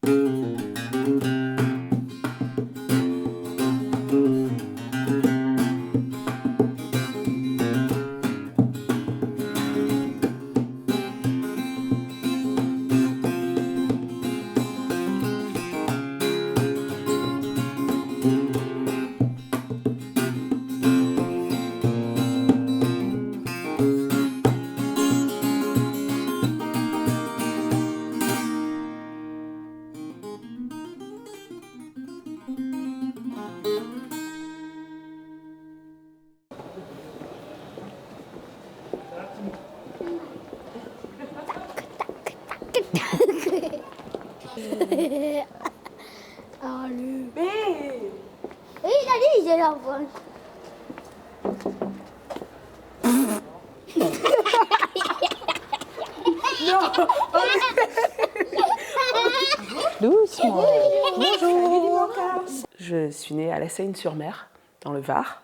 Allez. Mais Il a dit, j'ai l'enfant. Doucement. Bonjour. je suis née à La Seyne-sur-Mer, dans le Var,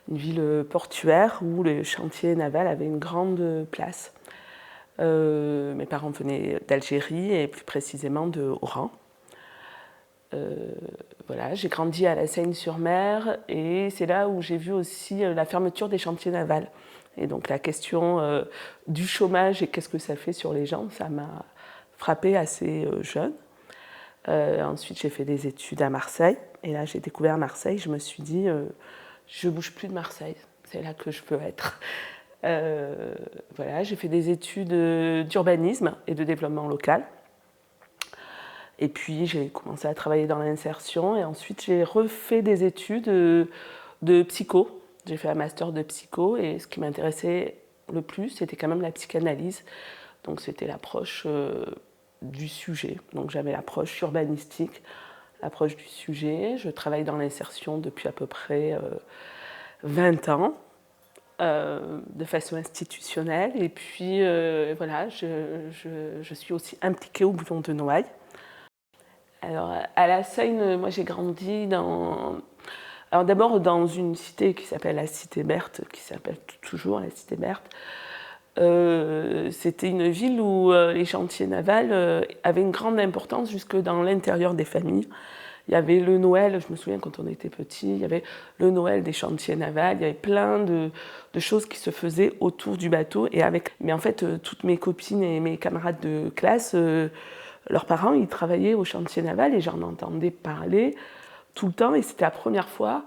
une ville portuaire où le chantier naval avait une grande place. Mes parents venaient d'Algérie et plus précisément de Oran. Voilà, j'ai grandi à La Seyne-sur-Mer et c'est là où j'ai vu aussi la fermeture des chantiers navals. Et donc la question du chômage et qu'est-ce que ça fait sur les gens, ça m'a frappée assez jeune. Ensuite, j'ai fait des études à Marseille. Et là, j'ai découvert Marseille. Je me suis dit, je ne bouge plus de Marseille. C'est là que je veux être. Voilà, j'ai fait des études d'urbanisme et de développement local. Et puis, j'ai commencé à travailler dans l'insertion. Et ensuite, j'ai refait des études de psycho. J'ai fait un master de psycho. Et ce qui m'intéressait le plus, c'était quand même la psychanalyse. Donc, c'était l'approche du sujet. Donc, j'avais l'approche urbanistique, l'approche du sujet. Je travaille dans l'insertion depuis à peu près 20 ans. De façon institutionnelle. Et puis, voilà, je suis aussi impliquée au Bouillon de Noailles. Alors, à La Seyne, moi, j'ai grandi dans... Alors, d'abord, dans une cité qui s'appelle la Cité Berthe, qui s'appelle toujours la Cité Berthe. C'était une ville où les chantiers navals avaient une grande importance jusque dans l'intérieur des familles. Il y avait le Noël, je me souviens quand on était petit, il y avait le Noël des chantiers navals, il y avait plein de choses qui se faisaient autour du bateau. Mais en fait, toutes mes copines et mes camarades de classe, leurs parents, ils travaillaient au chantier naval et j'en entendais parler tout le temps. Et c'était la première fois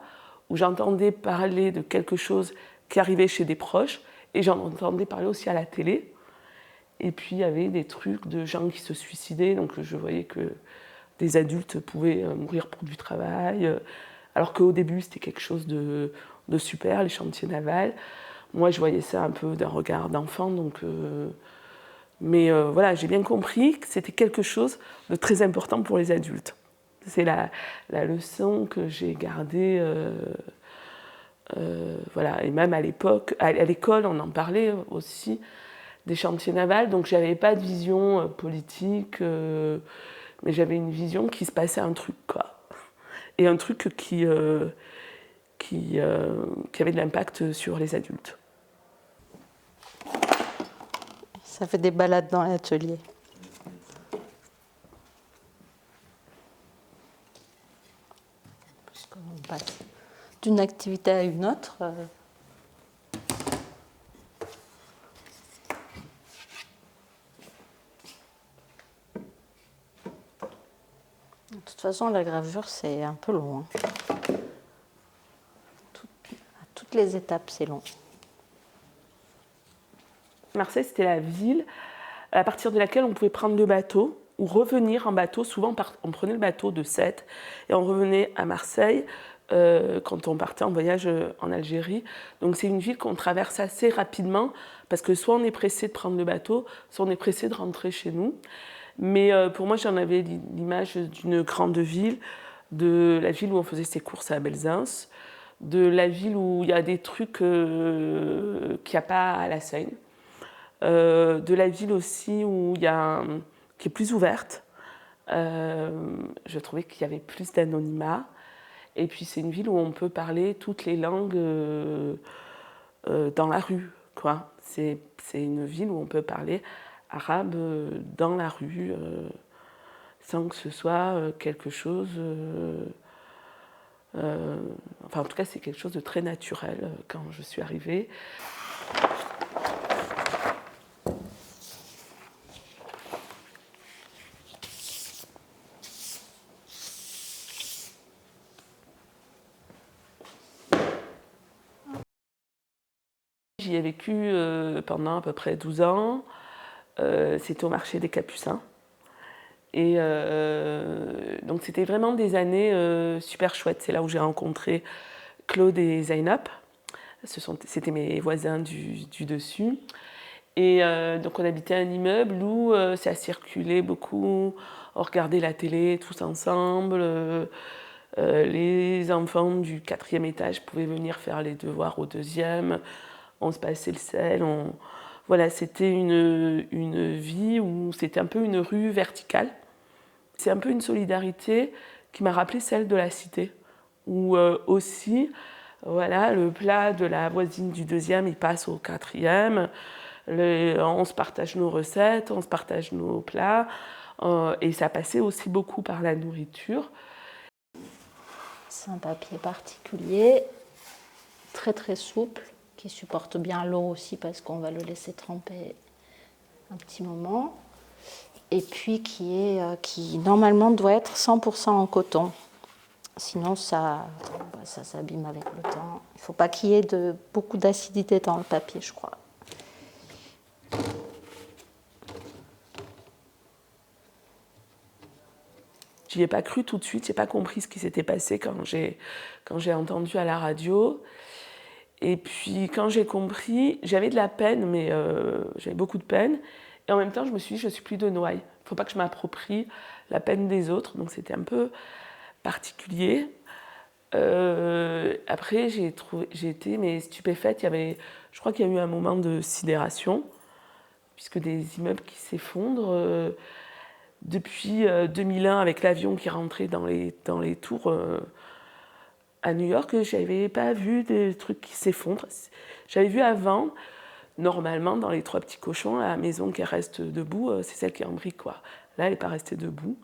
où j'entendais parler de quelque chose qui arrivait chez des proches et j'en entendais parler aussi à la télé. Et puis, il y avait des trucs de gens qui se suicidaient, donc je voyais que des adultes pouvaient mourir pour du travail, alors qu'au début, c'était quelque chose de super, les chantiers navals. Moi, je voyais ça un peu d'un regard d'enfant, donc... Mais voilà, j'ai bien compris que c'était quelque chose de très important pour les adultes. C'est la leçon que j'ai gardée. Voilà. Et même à l'époque, à l'école, on en parlait aussi des chantiers navals. Donc j'avais pas de vision politique, mais j'avais une vision qu'il se passait un truc, quoi. Et un truc qui avait de l'impact sur les adultes. Ça fait des balades dans l'atelier. Parce qu'on passe d'une activité à une autre. De toute façon, la gravure, c'est un peu long. À toutes les étapes, c'est long. Marseille, c'était la ville à partir de laquelle on pouvait prendre le bateau ou revenir en bateau. Souvent, on prenait le bateau de Sète et on revenait à Marseille quand on partait en voyage en Algérie. Donc c'est une ville qu'on traverse assez rapidement parce que soit on est pressé de prendre le bateau, soit on est pressé de rentrer chez nous. Mais pour moi, j'en avais l'image d'une grande ville, de la ville où on faisait ses courses à Belzins, de la ville où il y a des trucs qu'il n'y a pas à La Seyne. De la ville aussi où qui est plus ouverte. Je trouvais qu'il y avait plus d'anonymat. Et puis c'est une ville où on peut parler toutes les langues dans la rue, quoi. C'est une ville où on peut parler arabe dans la rue. sans que ce soit quelque chose... enfin, en tout cas, c'est quelque chose de très naturel quand je suis arrivée. J'y ai vécu pendant à peu près 12 ans. C'était au marché des Capucins. Et donc c'était vraiment des années super chouettes. C'est là où j'ai rencontré Claude et Zainab. C'était mes voisins du dessus. Et donc on habitait un immeuble où ça circulait beaucoup. On regardait la télé tous ensemble. Les enfants du 4e étage pouvaient venir faire les devoirs au 2e. On se passait le sel. Voilà, c'était une vie où c'était un peu une rue verticale. C'est un peu une solidarité qui m'a rappelé celle de la cité, où aussi, voilà, le plat de la voisine du 2e, il passe au 4e. On se partage nos recettes, on se partage nos plats. Et ça passait aussi beaucoup par la nourriture. C'est un papier particulier, très très souple, qui supporte bien l'eau aussi parce qu'on va le laisser tremper un petit moment. Et puis qui normalement doit être 100% en coton. Sinon ça s'abîme avec le temps. Il ne faut pas qu'il y ait beaucoup d'acidité dans le papier, je crois. J'y ai pas cru tout de suite, j'ai pas compris ce qui s'était passé quand j'ai entendu à la radio. Et puis quand j'ai compris, j'avais de la peine, mais j'avais beaucoup de peine. Et en même temps, je me suis dit, je suis plus de Noailles. Il ne faut pas que je m'approprie la peine des autres. Donc c'était un peu particulier. Après, j'ai été mais stupéfaite. Je crois qu'il y a eu un moment de sidération, puisque des immeubles qui s'effondrent. Depuis 2001, avec l'avion qui rentrait dans les tours à New York, je n'avais pas vu des trucs qui s'effondrent. J'avais vu avant, normalement, dans les 3 petits cochons, la maison qui reste debout, c'est celle qui est en briques, quoi. Là, elle n'est pas restée debout.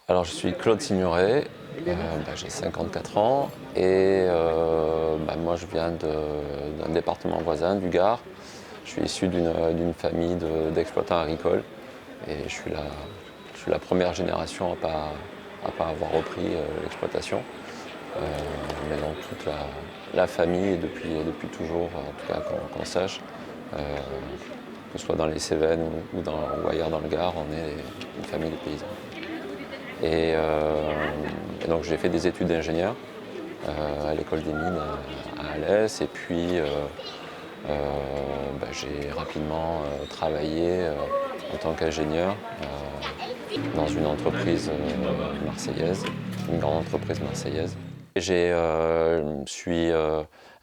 Alors je suis Claude Signoret, j'ai 54 ans et moi je viens d'un département voisin, du Gard. Je suis issu d'une famille d'exploitants agricoles et je suis la première génération à pas avoir repris l'exploitation. Mais donc toute la famille, depuis toujours, en tout cas qu'on sache, que ce soit dans les Cévennes ou ailleurs dans le Gard, on est une famille de paysans. Et donc j'ai fait des études d'ingénieur à l'école des mines à Alès et puis j'ai rapidement travaillé en tant qu'ingénieur dans une entreprise marseillaise, une grande entreprise marseillaise. Je suis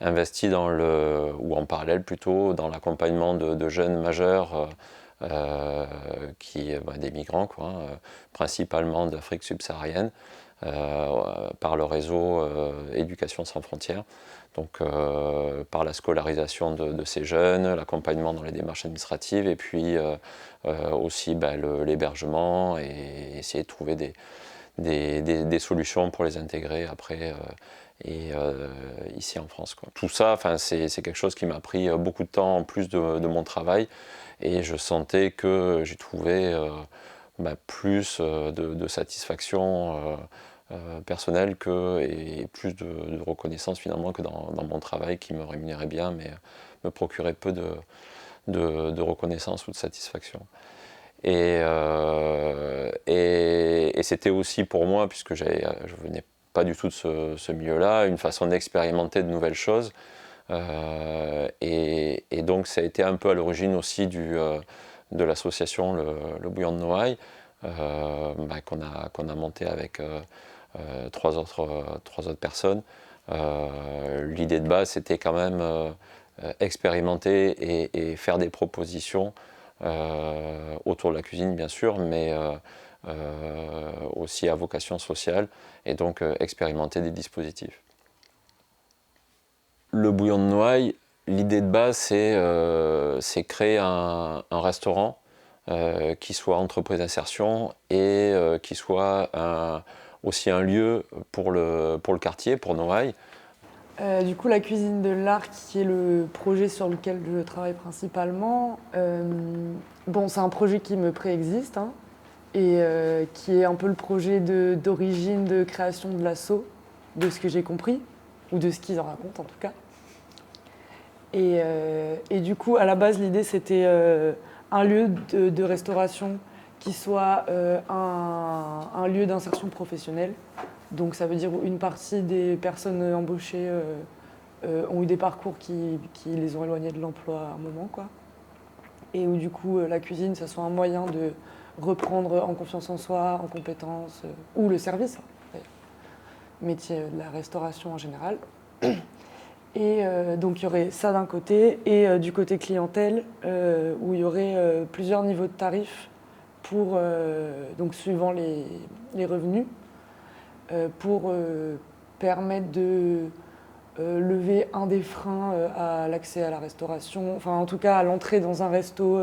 investi en parallèle plutôt, dans l'accompagnement de jeunes majeurs des migrants, principalement d'Afrique subsaharienne, par le réseau Éducation sans frontières. Donc par la scolarisation de ces jeunes, l'accompagnement dans les démarches administratives et puis aussi l'hébergement et essayer de trouver des solutions pour les intégrer après ici en France, quoi. Tout ça, c'est quelque chose qui m'a pris beaucoup de temps en plus de mon travail et je sentais que j'ai trouvé plus de satisfaction personnelle et plus de reconnaissance finalement que dans mon travail qui me rémunérait bien mais me procurait peu de reconnaissance ou de satisfaction. Et c'était aussi pour moi, puisque je venais pas du tout de ce milieu-là, une façon d'expérimenter de nouvelles choses. Et donc ça a été un peu à l'origine aussi de l'association le Bouillon de Noailles, qu'on a monté avec trois autres personnes. L'idée de base, c'était quand même expérimenter et faire des propositions autour de la cuisine, bien sûr, mais aussi à vocation sociale, et donc expérimenter des dispositifs. Le bouillon de Noailles, l'idée de base, c'est créer un restaurant qui soit entreprise d'insertion et qui soit aussi un lieu pour le quartier, pour Noailles. Du coup, la cuisine de l'Arc, qui est le projet sur lequel je travaille principalement, bon, c'est un projet qui me préexiste, hein, et qui est un peu le projet d'origine de création de l'asso, de ce que j'ai compris, ou de ce qu'ils en racontent en tout cas. Et du coup, à la base, l'idée, c'était un lieu de restauration qui soit un lieu d'insertion professionnelle. Donc ça veut dire une partie des personnes embauchées ont eu des parcours qui les ont éloignés de l'emploi à un moment, quoi. Et où du coup, la cuisine, ça soit un moyen de reprendre en confiance en soi, en compétences, ou le service, d'ailleurs. Métier de la restauration en général. Et donc il y aurait ça d'un côté, et du côté clientèle, où il y aurait plusieurs niveaux de tarifs pour, donc suivant les revenus, pour permettre de lever un des freins à l'accès à la restauration, enfin en tout cas à l'entrée dans un resto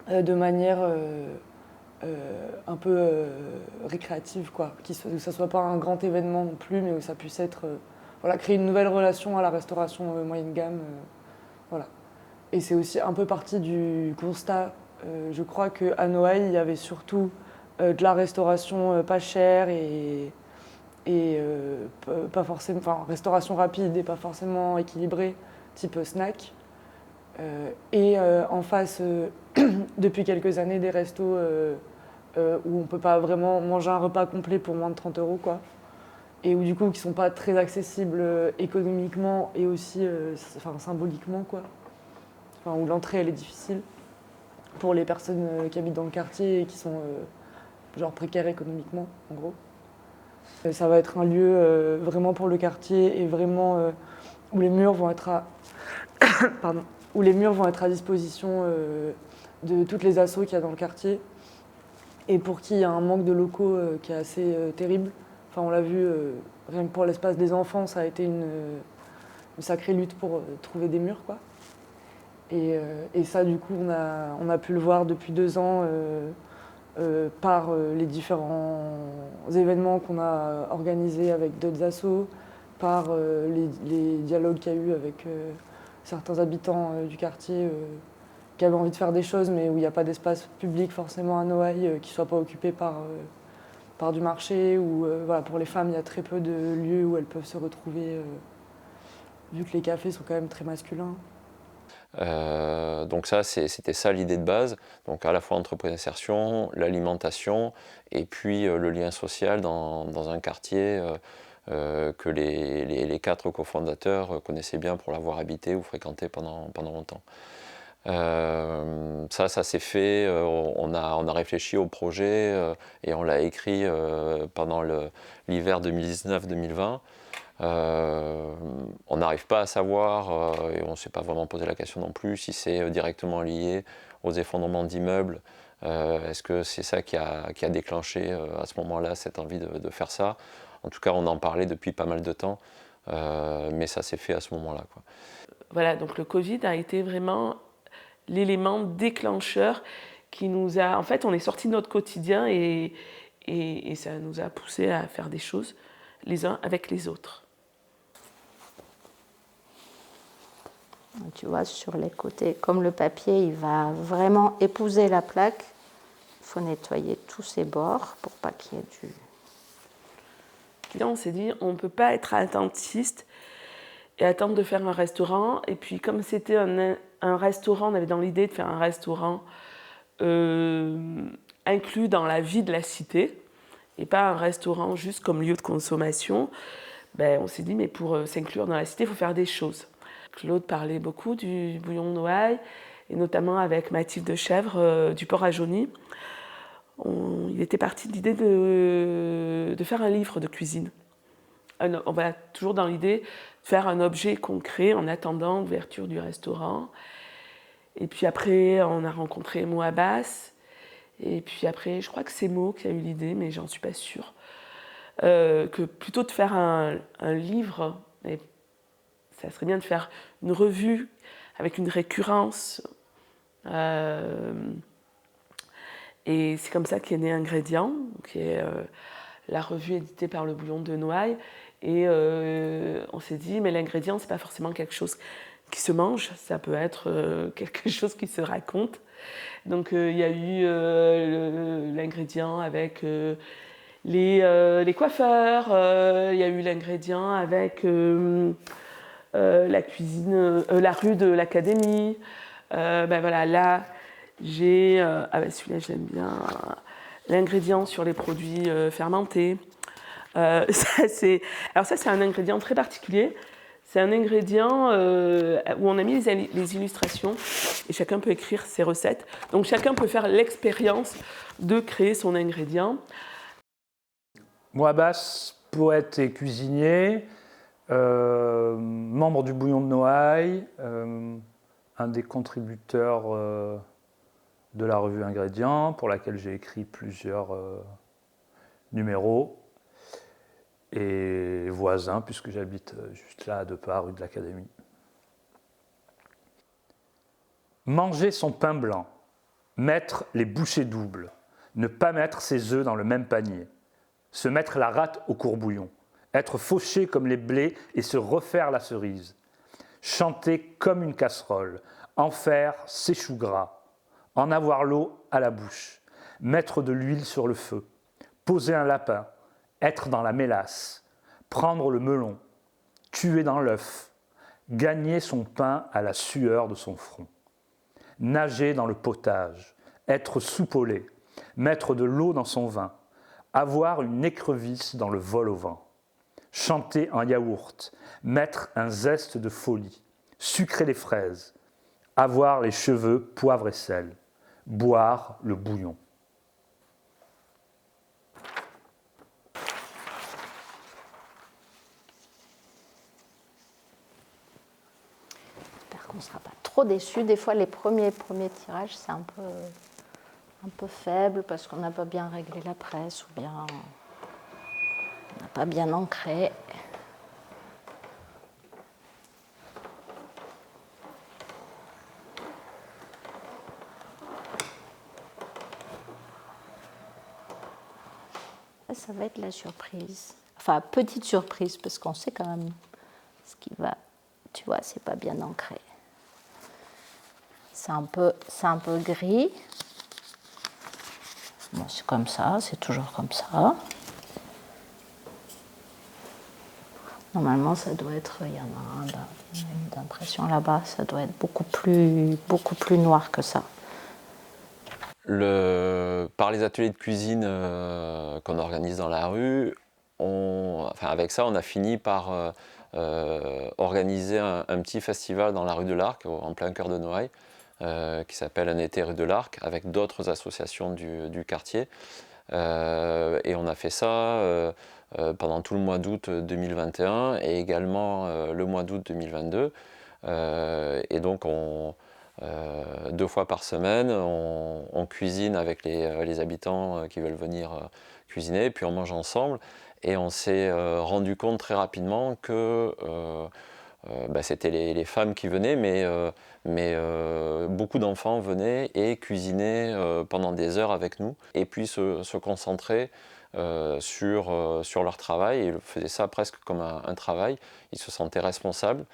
de manière un peu récréative, quoi, que ça ne soit pas un grand événement non plus, mais où ça puisse être... voilà, créer une nouvelle relation à la restauration moyenne gamme. Voilà. Et c'est aussi un peu partie du constat. Je crois qu'à Noailles, il y avait surtout de la restauration pas chère et pas forcément, enfin, restauration rapide et pas forcément équilibrée, type snack. Et en face, depuis quelques années, des restos où on ne peut pas vraiment manger un repas complet pour moins de 30 €, quoi. Et où du coup, qui ne sont pas très accessibles économiquement et aussi symboliquement, quoi. Enfin, où l'entrée, elle est difficile pour les personnes qui habitent dans le quartier et qui sont genre précaires économiquement, en gros. Ça va être un lieu vraiment pour le quartier et vraiment où les murs vont être à pardon, où les murs vont être à disposition de toutes les assos qu'il y a dans le quartier, et pour qui il y a un manque de locaux qui est assez terrible. Enfin, on l'a vu, rien que pour l'espace des enfants, ça a été une sacrée lutte pour trouver des murs, quoi. Et ça, du coup, on a pu le voir depuis 2 ans par les différents événements qu'on a organisés avec d'autres assos, par les dialogues qu'il y a eu avec certains habitants du quartier qui avaient envie de faire des choses, mais où il n'y a pas d'espace public forcément à Noailles qui ne soit pas occupé par du marché, ou voilà, pour les femmes, il y a très peu de lieux où elles peuvent se retrouver, vu que les cafés sont quand même très masculins. Donc ça, c'était ça l'idée de base. Donc à la fois entreprise d'insertion, l'alimentation, et puis le lien social dans un quartier que les 4 cofondateurs connaissaient bien pour l'avoir habité ou fréquenté pendant longtemps. Ça s'est fait, on a réfléchi au projet et on l'a écrit pendant l'hiver 2019-2020. On n'arrive pas à savoir, et on ne s'est pas vraiment posé la question non plus, si c'est directement lié aux effondrements d'immeubles. Est-ce que c'est ça qui a déclenché à ce moment-là cette envie de faire ça? En tout cas, on en parlait depuis pas mal de temps, mais ça s'est fait à ce moment-là, quoi. Voilà, donc le Covid a été vraiment l'élément déclencheur qui nous a... En fait, on est sorti de notre quotidien et ça nous a poussé à faire des choses les uns avec les autres. Tu vois, sur les côtés, comme le papier, il va vraiment épouser la plaque, il faut nettoyer tous ces bords pour pas qu'il y ait du... On s'est dit, on ne peut pas être attentiste et attendre de faire un restaurant. Et puis, comme c'était un restaurant, on avait dans l'idée de faire un restaurant inclus dans la vie de la cité, et pas un restaurant juste comme lieu de consommation. Ben, on s'est dit, mais pour s'inclure dans la cité, il faut faire des choses. Claude parlait beaucoup du bouillon de Noailles, et notamment avec Mathilde Chèvre du Port à Jauny. il était parti de l'idée de faire un livre de cuisine. On va toujours dans l'idée de faire un objet concret en attendant l'ouverture du restaurant. Et puis après, on a rencontré Mo Abbas. Et puis après, je crois que c'est Mo qui a eu l'idée, mais j'en suis pas sûre. Que plutôt de faire un livre, et ça serait bien de faire une revue avec une récurrence. Et c'est comme ça qu'est né Ingrédients, qui est la revue éditée par le Bouillon de Noailles. Et on s'est dit, mais l'ingrédient, c'est pas forcément quelque chose qui se mange, ça peut être quelque chose qui se raconte. Donc il y a eu l'ingrédient avec les coiffeurs, il y a eu l'ingrédient avec la cuisine, la rue de l'Académie. Voilà, là, j'ai, celui-là j'aime bien, l'ingrédient sur les produits fermentés. Ça c'est un ingrédient très particulier. C'est un ingrédient où on a mis les illustrations et chacun peut écrire ses recettes. Donc chacun peut faire l'expérience de créer son ingrédient. Mo Abbas, poète et cuisinier, membre du Bouillon de Noailles, un des contributeurs de la revue Ingrédients, pour laquelle j'ai écrit plusieurs numéros, et voisin, puisque j'habite juste là, à 2 pas, rue de l'Académie. Manger son pain blanc, mettre les bouchées doubles, ne pas mettre ses œufs dans le même panier, se mettre la rate au courbouillon, être fauché comme les blés et se refaire la cerise, chanter comme une casserole, en faire ses choux gras, en avoir l'eau à la bouche, mettre de l'huile sur le feu, poser un lapin, être dans la mélasse, prendre le melon, tuer dans l'œuf, gagner son pain à la sueur de son front, nager dans le potage, être soupolé, mettre de l'eau dans son vin, avoir une écrevisse dans le vol au vent, chanter en yaourt, mettre un zeste de folie, sucrer les fraises, avoir les cheveux poivre et sel, boire le bouillon. J'espère qu'on ne sera pas trop déçus. Des fois, les premiers tirages, c'est un peu faible parce qu'on n'a pas bien réglé la presse ou bien on n'a pas bien ancré. Ça va être la surprise. Enfin, petite surprise, parce qu'on sait quand même ce qui va. Tu vois, c'est pas bien ancré. C'est un peu gris. Bon, c'est comme ça, c'est toujours comme ça. Normalement, ça doit être, il y en a une d'impression là-bas, ça doit être beaucoup plus noir que ça. Par les ateliers de cuisine qu'on organise dans la rue, avec ça, on a fini par organiser un petit festival dans la rue de l'Arc, en plein cœur de Noailles, qui s'appelle Un été rue de l'Arc, avec d'autres associations du quartier. Et on a fait ça pendant tout le mois d'août 2021 et également le mois d'août 2022. Et donc, 2 fois par semaine, on cuisine avec les habitants qui veulent venir cuisiner, puis on mange ensemble. Et on s'est rendu compte très rapidement que c'était les femmes qui venaient, mais beaucoup d'enfants venaient et cuisinaient pendant des heures avec nous, et puis se concentraient sur leur travail. Ils faisaient ça presque comme un travail. Ils se sentaient responsables.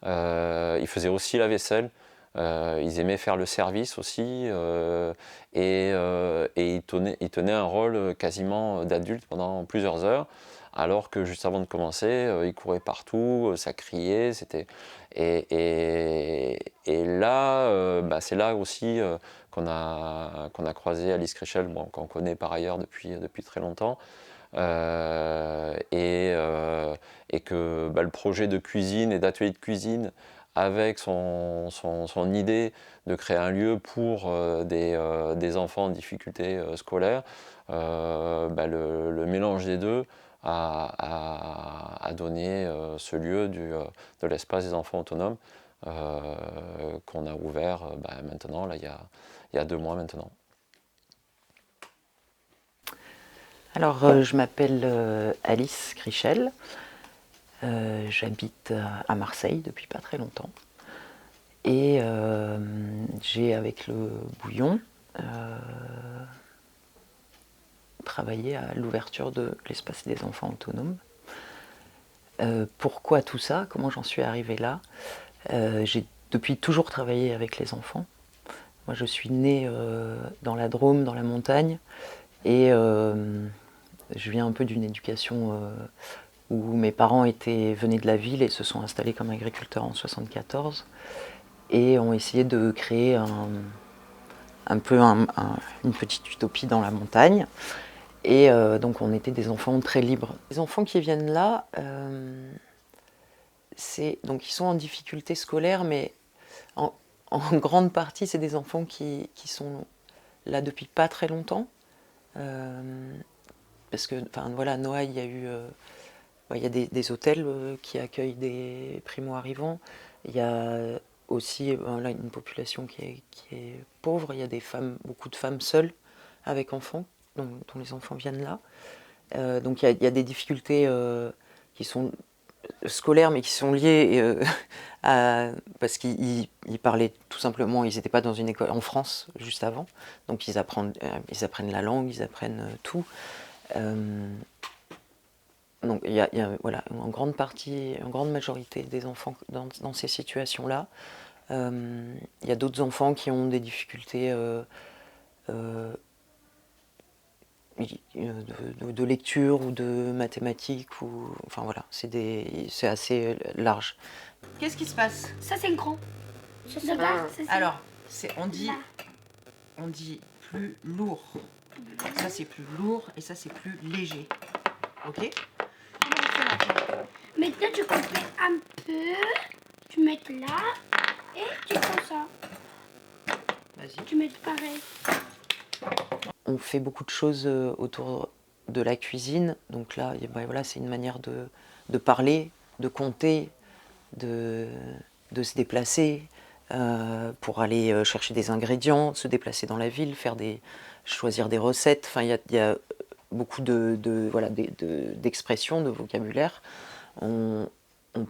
Ils faisaient aussi la vaisselle. Ils aimaient faire le service aussi, et ils tenaient un rôle quasiment d'adulte pendant plusieurs heures, alors que juste avant de commencer, ils couraient partout, ça criait, et là, c'est là aussi qu'on a croisé Alice Krichel, qu'on connaît par ailleurs depuis très longtemps, et que le projet de cuisine et d'atelier de cuisine avec son idée de créer un lieu pour des enfants en difficulté scolaire, le mélange des deux a donné ce lieu de l'espace des enfants autonomes qu'on a ouvert maintenant, là, il y a 2 mois maintenant. Alors, je m'appelle Alice Crichel. J'habite à Marseille depuis pas très longtemps. Et j'ai, avec le Bouillon, travaillé à l'ouverture de l'espace des enfants autonomes. Pourquoi tout ça? Comment j'en suis arrivée là? J'ai depuis toujours travaillé avec les enfants. Moi, je suis née dans la Drôme, dans la montagne, et je viens un peu d'une éducation où mes parents venaient de la ville et se sont installés comme agriculteurs en 1974 et ont essayé de créer une petite utopie dans la montagne. Et donc on était des enfants très libres. Les enfants qui viennent là, donc ils sont en difficulté scolaire, mais en grande partie c'est des enfants qui sont là depuis pas très longtemps. Parce que, voilà, Noailles, il y a des hôtels qui accueillent des primo-arrivants. Il y a aussi là, une population qui est pauvre. Il y a beaucoup de femmes seules avec enfants, dont les enfants viennent là. Donc il y a des difficultés qui sont scolaires, mais qui sont liées parce qu'ils parlaient tout simplement, ils n'étaient pas dans une école en France juste avant. Donc ils apprennent la langue, ils apprennent tout. Donc il y a voilà, en grande majorité des enfants dans ces situations-là. Il y a d'autres enfants qui ont des difficultés de lecture ou de mathématiques, enfin voilà, c'est assez large. Qu'est-ce qui se passe? Ça, c'est grand. Ça, c'est là. Alors, on dit plus lourd. Ça, c'est plus lourd et ça, c'est plus léger. Ok? Maintenant, tu coupes un peu, tu mets là et tu fais ça. Vas-y. Tu mets pareil. On fait beaucoup de choses autour de la cuisine. Donc là, voilà, c'est une manière de parler, de compter, de se déplacer pour aller chercher des ingrédients, se déplacer dans la ville, choisir des recettes. Enfin, il y a beaucoup d'expressions, de vocabulaire. On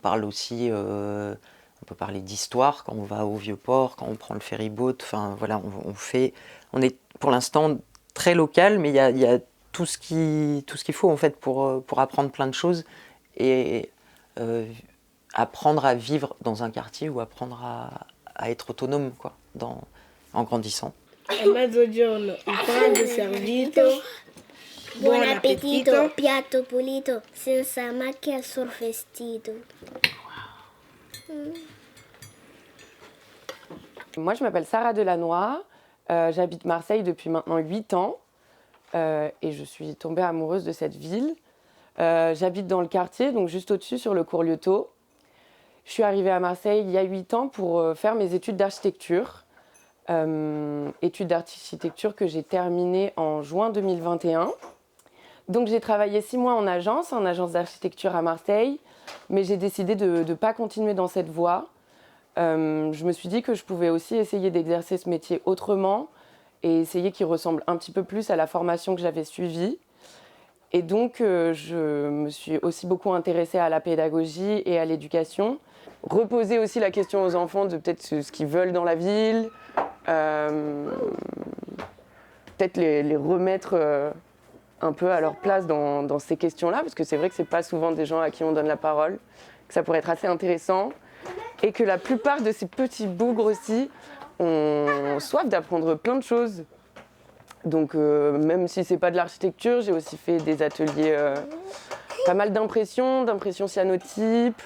parle aussi, on peut parler d'histoire quand on va au Vieux-Port, quand on prend le ferry-boat. Enfin, voilà, on est pour l'instant très local, mais il y a tout ce qu'il faut en fait pour apprendre plein de choses et apprendre à vivre dans un quartier ou apprendre à être autonome quoi, en grandissant. Mezzogiorno, il pranzo servito. Buon appetito, piatto pulito, senza macchia sul vestito. Moi, je m'appelle Sarah Delannoy, j'habite Marseille depuis maintenant 8 ans et je suis tombée amoureuse de cette ville. J'habite dans le quartier, donc juste au-dessus sur le cours Liotto. Je suis arrivée à Marseille il y a 8 ans pour faire mes études d'architecture. Études d'architecture que j'ai terminées en juin 2021. Donc j'ai travaillé 6 mois en agence d'architecture à Marseille, mais j'ai décidé de ne pas continuer dans cette voie. Je me suis dit que je pouvais aussi essayer d'exercer ce métier autrement et essayer qu'il ressemble un petit peu plus à la formation que j'avais suivie. Et donc je me suis aussi beaucoup intéressée à la pédagogie et à l'éducation. Reposer aussi la question aux enfants de peut-être ce qu'ils veulent dans la ville, peut-être les remettre un peu à leur place dans ces questions-là, parce que c'est vrai que c'est pas souvent des gens à qui on donne la parole, que ça pourrait être assez intéressant, et que la plupart de ces petits bougres aussi ont soif d'apprendre plein de choses. Donc même si c'est pas de l'architecture, j'ai aussi fait des ateliers, pas mal d'impression cyanotype.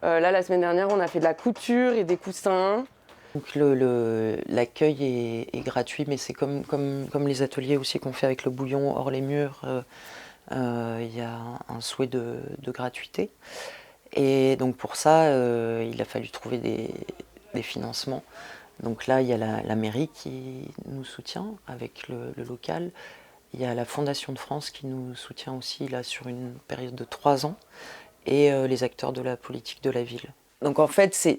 Là, la semaine dernière, on a fait de la couture et des coussins. Donc l'accueil est gratuit, mais c'est comme les ateliers aussi qu'on fait avec le Bouillon hors les murs. Il y a un souhait de gratuité. Et donc pour ça, il a fallu trouver des financements. Donc là, il y a la mairie qui nous soutient avec le local. Il y a la Fondation de France qui nous soutient aussi là sur une période de 3 ans. Et les acteurs de la politique de la ville. Donc en fait, c'est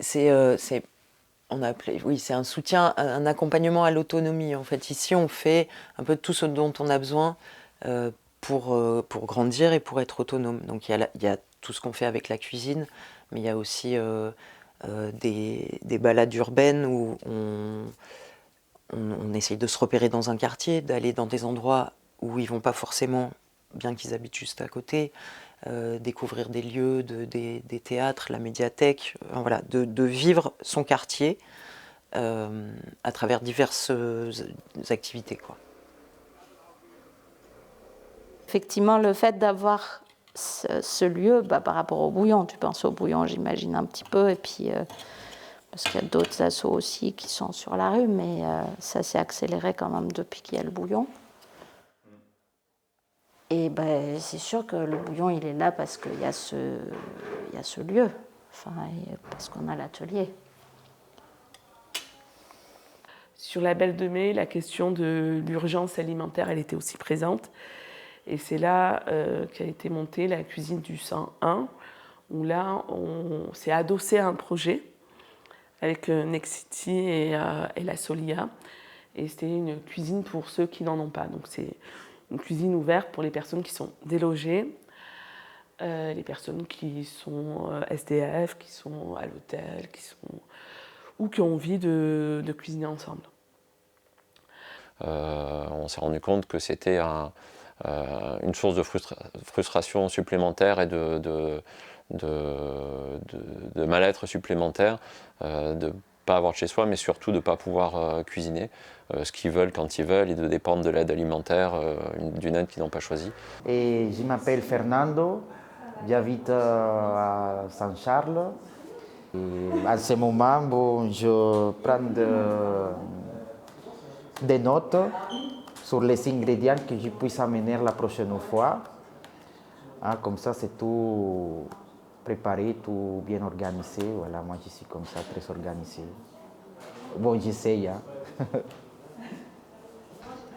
un soutien, un accompagnement à l'autonomie. En fait, ici, on fait un peu tout ce dont on a besoin pour grandir et pour être autonome. Donc il y a tout ce qu'on fait avec la cuisine, mais il y a aussi des balades urbaines où on essaye de se repérer dans un quartier, d'aller dans des endroits où ils ne vont pas forcément, bien qu'ils habitent juste à côté, découvrir des lieux, des théâtres, la médiathèque, voilà, de vivre son quartier à travers diverses activités, quoi. Effectivement, le fait d'avoir ce lieu, par rapport au bouillon, tu penses au bouillon, j'imagine un petit peu, et puis parce qu'il y a d'autres assos aussi qui sont sur la rue, mais ça s'est accéléré quand même depuis qu'il y a le bouillon. Et c'est sûr que le bouillon, il est là parce qu'il y a ce lieu, parce qu'on a l'atelier. Sur la Belle de Mai, la question de l'urgence alimentaire, elle était aussi présente. Et c'est là qu'a été montée la cuisine du 101, où là, on s'est adossé à un projet avec Nexity et la Solia. Et c'était une cuisine pour ceux qui n'en ont pas. Donc c'est une cuisine ouverte pour les personnes qui sont délogées, les personnes qui sont SDF, qui sont à l'hôtel, ou qui ont envie de cuisiner ensemble. On s'est rendu compte que c'était une source de frustration supplémentaire et de mal-être supplémentaire, de ne pas avoir de chez soi, mais surtout de ne pas pouvoir cuisiner ce qu'ils veulent quand ils veulent et de dépendre de l'aide alimentaire, d'une aide qu'ils n'ont pas choisie. Et je m'appelle Fernando, j'habite à Saint-Charles. À ce moment, je prends des notes sur les ingrédients que je puisse amener la prochaine fois. Comme ça, c'est tout préparé, tout bien organisé. Voilà, moi, je suis comme ça, très organisé. Bon, j'essaye.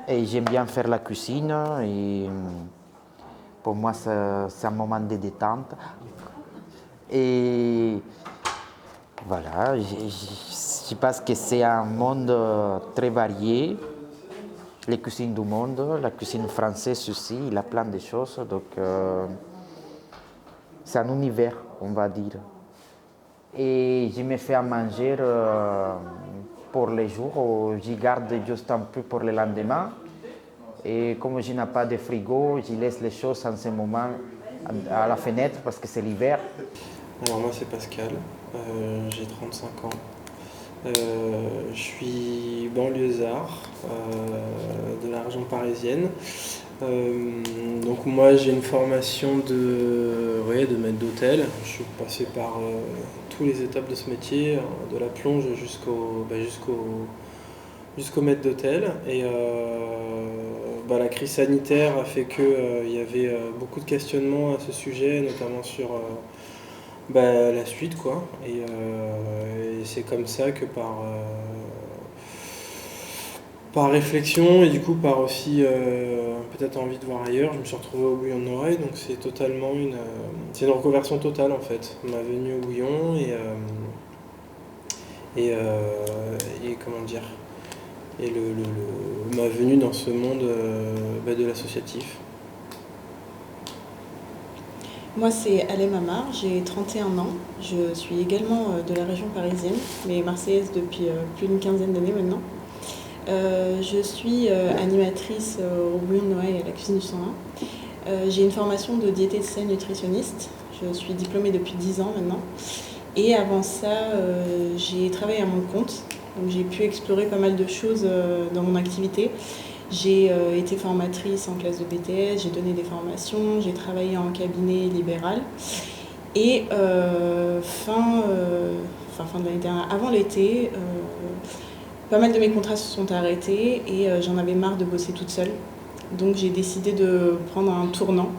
Et j'aime bien faire la cuisine. Et pour moi, c'est un moment de détente. Et voilà, je pense que c'est un monde très varié. Les cuisines du monde, la cuisine française aussi, il y a plein de choses. Donc, c'est un univers, on va dire. Et je me fais à manger pour les jours où je garde juste un peu pour le lendemain. Et comme je n'ai pas de frigo, je laisse les choses en ce moment à la fenêtre parce que c'est l'hiver. Alors moi c'est Pascal, j'ai 35 ans. Je suis banlieusard de la région parisienne. Donc moi j'ai une formation de maître d'hôtel. Je suis passé par toutes les étapes de ce métier, de la plonge jusqu'au maître d'hôtel. Et la crise sanitaire a fait qu'il y avait beaucoup de questionnements à ce sujet, notamment sur la suite, quoi. Et c'est comme ça que par réflexion et du coup par aussi peut-être envie de voir ailleurs, je me suis retrouvé au Bouillon de Noailles. Donc c'est totalement une reconversion totale en fait. Ma venue au Bouillon et comment dire, et ma venue dans ce monde de l'associatif. Moi c'est Alem Amar, j'ai 31 ans, je suis également de la région parisienne, mais marseillaise depuis plus d'une quinzaine d'années maintenant. Je suis animatrice au Bouillon de Noailles à la cuisine du 101. J'ai une formation de diététicienne nutritionniste, je suis diplômée depuis 10 ans maintenant. Et avant ça, j'ai travaillé à mon compte, donc j'ai pu explorer pas mal de choses dans mon activité. J'ai été formatrice en classe de BTS, j'ai donné des formations, j'ai travaillé en cabinet libéral. Et fin de l'année dernière, avant l'été, pas mal de mes contrats se sont arrêtés et j'en avais marre de bosser toute seule. Donc j'ai décidé de prendre un tournant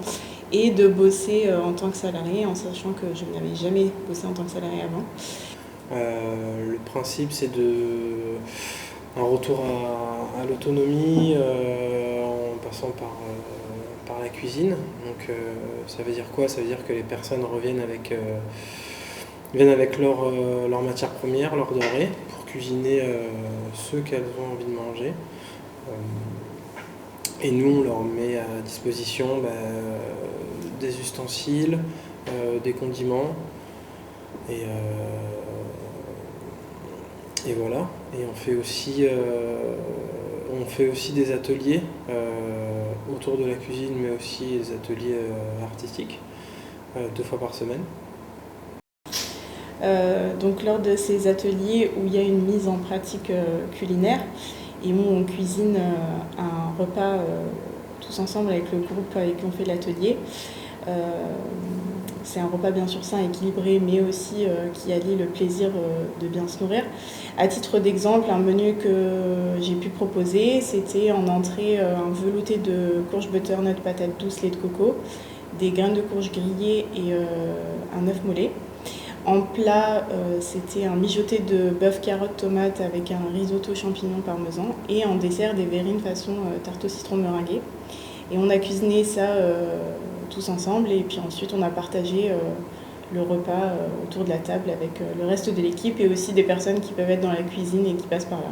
et de bosser en tant que salarié, en sachant que je n'avais jamais bossé en tant que salarié avant. Le principe, c'est un retour à l'autonomie en passant par la cuisine. Donc ça veut dire quoi? Ça veut dire que les personnes viennent avec leur matière première, leur denrée, pour cuisiner ce qu'elles ont envie de manger. Et nous, on leur met à disposition des ustensiles, des condiments, et voilà. Et on fait aussi des ateliers autour de la cuisine, mais aussi des ateliers artistiques, 2 fois par semaine. Donc lors de ces ateliers où il y a une mise en pratique culinaire, et où on cuisine un repas tous ensemble avec le groupe avec qui on fait l'atelier. C'est un repas bien sûr sain, équilibré, mais aussi qui allie le plaisir de bien se nourrir. À titre d'exemple, un menu que j'ai pu proposer, c'était en entrée un velouté de courge butternut, patates douces, lait de coco, des graines de courge grillées et un œuf mollet. En plat, c'était un mijoté de bœuf, carotte, tomate avec un risotto champignon parmesan. Et en dessert, des verrines façon tarte au citron meringuée. Et on a cuisiné ça tous ensemble. Et puis ensuite, on a partagé le repas autour de la table avec le reste de l'équipe et aussi des personnes qui peuvent être dans la cuisine et qui passent par là.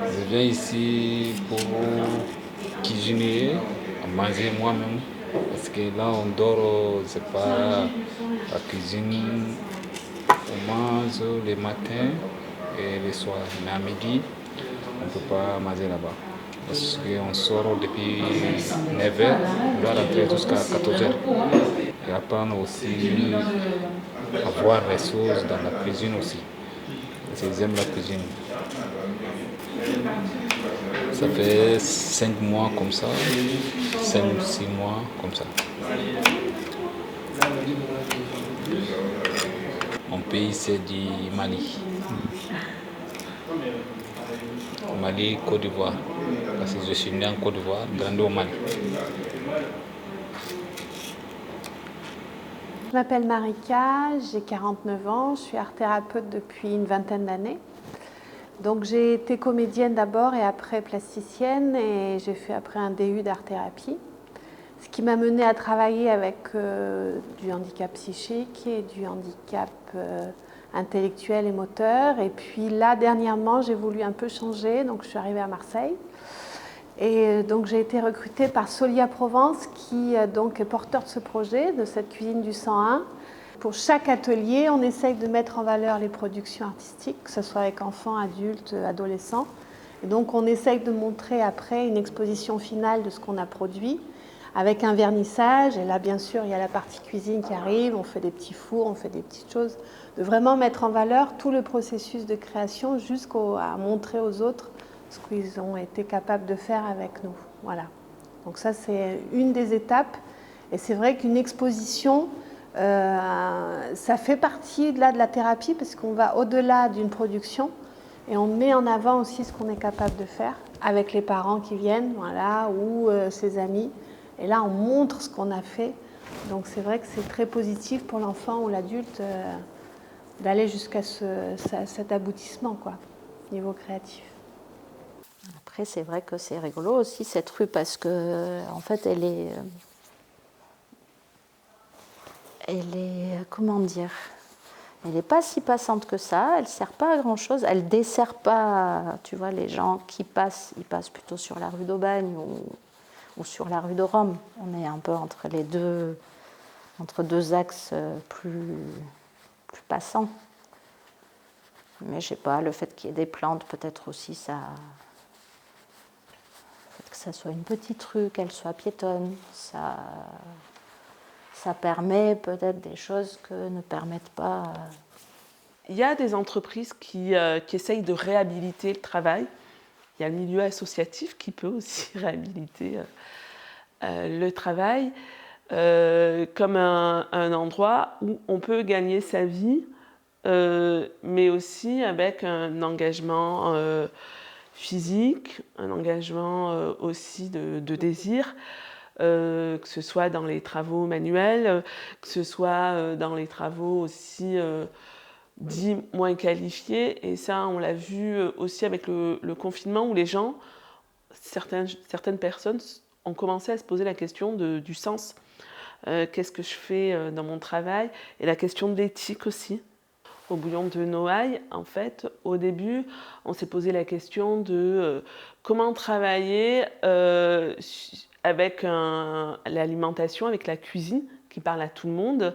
Je viens ici pour cuisiner, manger moi-même, parce que là on dort, c'est pas la cuisine, on mange le matin et le soir, mais à midi on ne peut pas manger là-bas. Parce qu'on sort depuis 9h, on doit rentrer jusqu'à 14h. Et apprendre aussi à voir les choses dans la cuisine aussi. J'aime la cuisine. Ça fait 5 mois comme ça, 5 ou 6 mois comme ça. Mon pays c'est du Mali. Mali, Côte d'Ivoire. Parce que je suis né en Côte d'Ivoire, grandi au Mali. Je m'appelle Marika, j'ai 49 ans, je suis art-thérapeute depuis une vingtaine d'années. Donc j'ai été comédienne d'abord et après plasticienne et j'ai fait après un DU d'art-thérapie. Ce qui m'a menée à travailler avec du handicap psychique et du handicap intellectuel et moteur. Et puis là, dernièrement, j'ai voulu un peu changer, donc je suis arrivée à Marseille. Et donc j'ai été recrutée par Solia Provence qui donc est porteur de ce projet, de cette cuisine du 101. Pour chaque atelier, on essaye de mettre en valeur les productions artistiques, que ce soit avec enfants, adultes, adolescents. Et donc on essaye de montrer après une exposition finale de ce qu'on a produit avec un vernissage. Et là, bien sûr, il y a la partie cuisine qui arrive, on fait des petits fours, on fait des petites choses. De vraiment mettre en valeur tout le processus de création jusqu'à montrer aux autres ce qu'ils ont été capables de faire avec nous. Voilà. Donc ça, c'est une des étapes. Et c'est vrai qu'une exposition, ça fait partie de la thérapie parce qu'on va au-delà d'une production et on met en avant aussi ce qu'on est capable de faire avec les parents qui viennent, voilà, ou ses amis. Et là, on montre ce qu'on a fait. Donc c'est vrai que c'est très positif pour l'enfant ou l'adulte d'aller jusqu'à cet aboutissement, quoi, niveau créatif. Après, c'est vrai que c'est rigolo aussi cette rue parce que, en fait, elle est, comment dire, elle n'est pas si passante que ça. Elle ne sert pas à grand chose. Elle dessert pas, tu vois, les gens qui passent, ils passent plutôt sur la rue d'Aubagne ou sur la rue de Rome. On est un peu entre les deux, entre deux axes plus passants. Mais je sais pas, le fait qu'il y ait des plantes, peut-être aussi ça. Que ça soit une petite rue, qu'elle soit piétonne, ça permet peut-être des choses que ne permettent pas Il y a des entreprises qui essayent de réhabiliter le travail. Il y a le milieu associatif qui peut aussi réhabiliter le travail comme un endroit où on peut gagner sa vie, mais aussi avec un engagement physique, un engagement aussi de désir, que ce soit dans les travaux manuels, que ce soit dans les travaux aussi dits moins qualifiés. Et ça, on l'a vu aussi avec le confinement où les gens, certaines personnes ont commencé à se poser la question du sens. Qu'est-ce que je fais dans mon travail? Et la question de l'éthique aussi. Au bouillon de Noailles, en fait, au début, on s'est posé la question de comment travailler avec l'alimentation, avec la cuisine qui parle à tout le monde,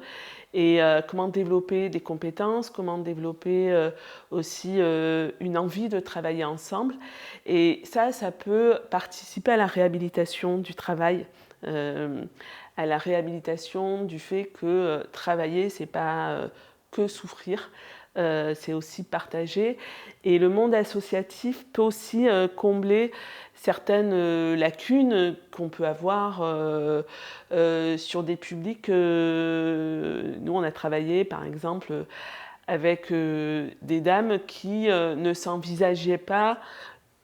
et comment développer des compétences, comment développer aussi une envie de travailler ensemble. Et ça peut participer à la réhabilitation du travail, à la réhabilitation du fait que travailler, c'est pas que souffrir, c'est aussi partager. Et le monde associatif peut aussi combler certaines lacunes qu'on peut avoir sur des publics. Nous, on a travaillé, par exemple, avec des dames qui ne s'envisageaient pas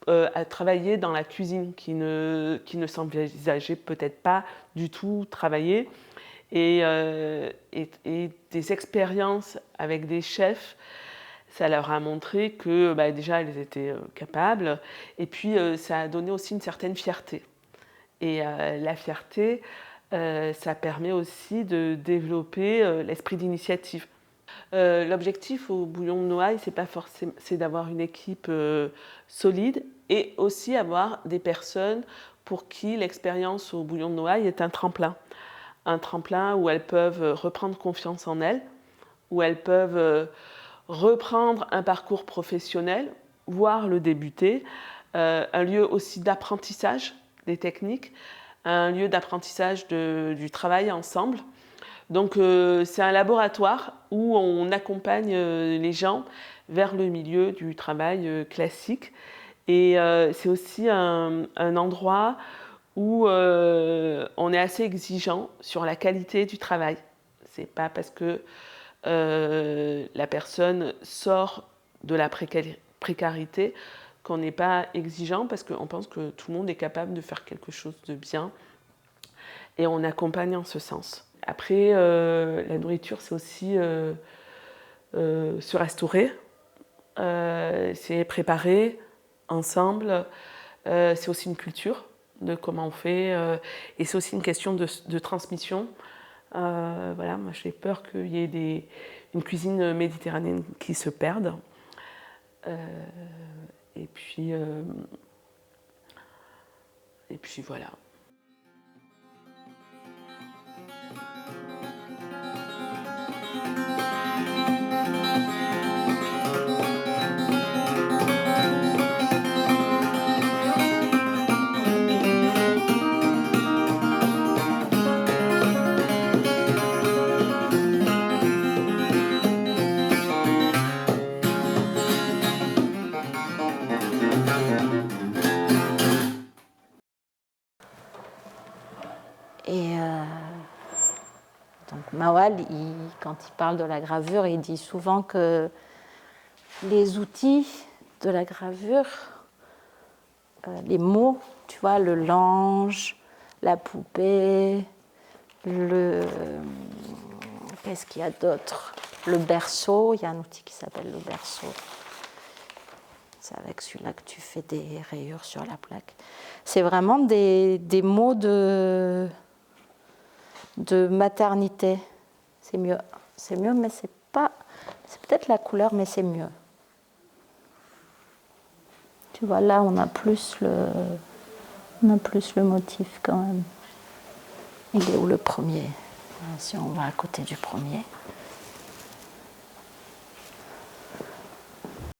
à travailler dans la cuisine, qui ne s'envisageaient peut-être pas du tout travailler. Et des expériences avec des chefs, ça leur a montré que déjà elles étaient capables, et puis ça a donné aussi une certaine fierté. Et la fierté, ça permet aussi de développer l'esprit d'initiative. L'objectif au bouillon de Noailles, c'est d'avoir une équipe solide et aussi avoir des personnes pour qui l'expérience au bouillon de Noailles est un tremplin où elles peuvent reprendre confiance en elles, où elles peuvent reprendre un parcours professionnel, voire le débuter, un lieu aussi d'apprentissage des techniques, un lieu d'apprentissage du travail ensemble. Donc c'est un laboratoire où on accompagne les gens vers le milieu du travail classique. Et c'est aussi un endroit où on est assez exigeant sur la qualité du travail. C'est pas parce que la personne sort de la précarité qu'on n'est pas exigeant, parce qu'on pense que tout le monde est capable de faire quelque chose de bien, et on accompagne en ce sens. Après, la nourriture, c'est aussi se restaurer, c'est préparer ensemble, c'est aussi une culture de comment on fait, et c'est aussi une question de transmission. Voilà, moi j'ai peur qu'il y ait une cuisine méditerranéenne qui se perde. Et puis voilà. Donc Mawal, quand il parle de la gravure, il dit souvent que les outils de la gravure, les mots, tu vois, le l'ange, la poupée, qu'est-ce qu'il y a d'autre? Le berceau, il y a un outil qui s'appelle le berceau. C'est avec celui-là que tu fais des rayures sur la plaque. C'est vraiment des mots de maternité. C'est mieux, mais c'est pas. C'est peut-être la couleur, mais c'est mieux. Tu vois, là, on a plus le motif quand même. Il est où le premier? Si on va à côté du premier.